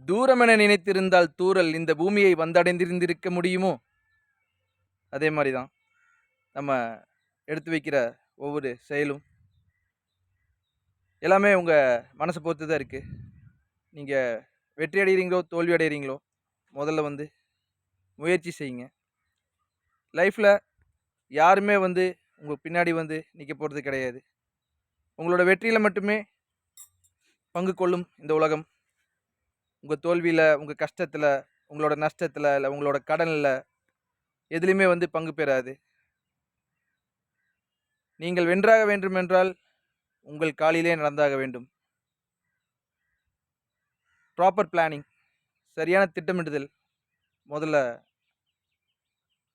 தூரமென நினைத்திருந்தால் தூறல் இந்த பூமியை வந்தடைந்திருந்திருக்க முடியுமோ? அதே மாரி தான். நம்ம எடுத்து வைக்கிற ஒவ்வொரு செயலும் எல்லாமே உங்க மனச பொறுத்து தான் இருக்கு. நீங்க வெற்றி அடைகிறீங்களோ, தோல்வி அடைகிறீங்களோ, முதல்ல வந்து முயற்சி செய்யுங்க. லைஃப்ல யாருமே வந்து உங்க பின்னாடி வந்து நிக்க போறது கிடையாது. உங்களோட வெற்றியில மட்டுமே பங்கு கொள்ளும் இந்த உலகம். உங்க தோல்வியில, உங்க கஷ்டத்துல, உங்களோட நஷ்டத்துல, இல்ல உங்களோட கடன்ல எதுலயுமே வந்து பங்கு பெறாது. நீங்கள் வென்றாக வேண்டுமென்றால் உங்கள் காலிலே நடந்தாக வேண்டும். ப்ராப்பர் பிளானிங், சரியான திட்டமிடுதல். முதல்ல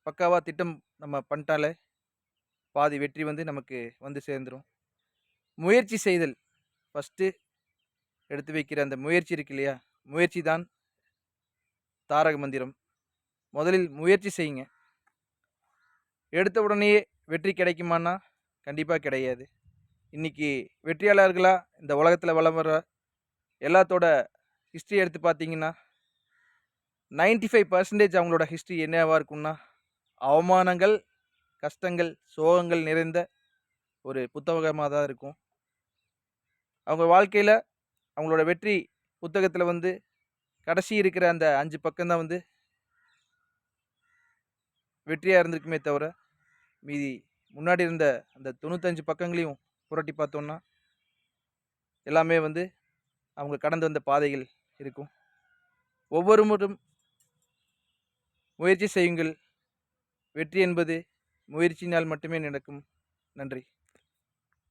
பக்காவா திட்டம் நம்ம பண்ணிட்டாலே பாதி வெற்றி வந்து நமக்கு வந்து சேர்ந்துரும். முயற்சி செய்தல். ஃபர்ஸ்ட்டு எடுத்து வைக்கிற அந்த முயற்சி இருக்கு இல்லையா? முயற்சி தான் தாரக மந்திரம். முதலில் முயற்சி செய்யுங்க. எடுத்த உடனேயே வெற்றி கிடைக்குமான்னா, கண்டிப்பா கிடையாது. இன்னைக்கு வெற்றியாளர்களா இந்த உலகத்துல வலம் வர எல்லாத்தோட ஹிஸ்டரி எடுத்து பார்த்தீங்கன்னா, 95% அவங்களோட ஹிஸ்டரி என்னவா இருக்கும்னா, அவமானங்கள், கஷ்டங்கள், சோகங்கள் நிறைந்த ஒரு புத்தகமா தான் இருக்கும். அவங்க வாழ்க்கையில அவங்களோட வெற்றி புத்தகத்துல வந்து கடைசி இருக்கிற அந்த 5 பக்கம் தான் வந்து வெற்றியா இருந்திருக்குமே தவிர, மீதி முன்னாடி இருந்த அந்த 95 பக்கங்களையும் புரட்டி பார்த்தோம்னா, எல்லாமே வந்து அவங்க கடந்து வந்த பாதைகள் இருக்கும். ஒவ்வொரு முறையும் முயற்சி செய்யுங்கள். வெற்றி என்பது முயற்சியினால் மட்டுமே நடக்கும். நன்றி.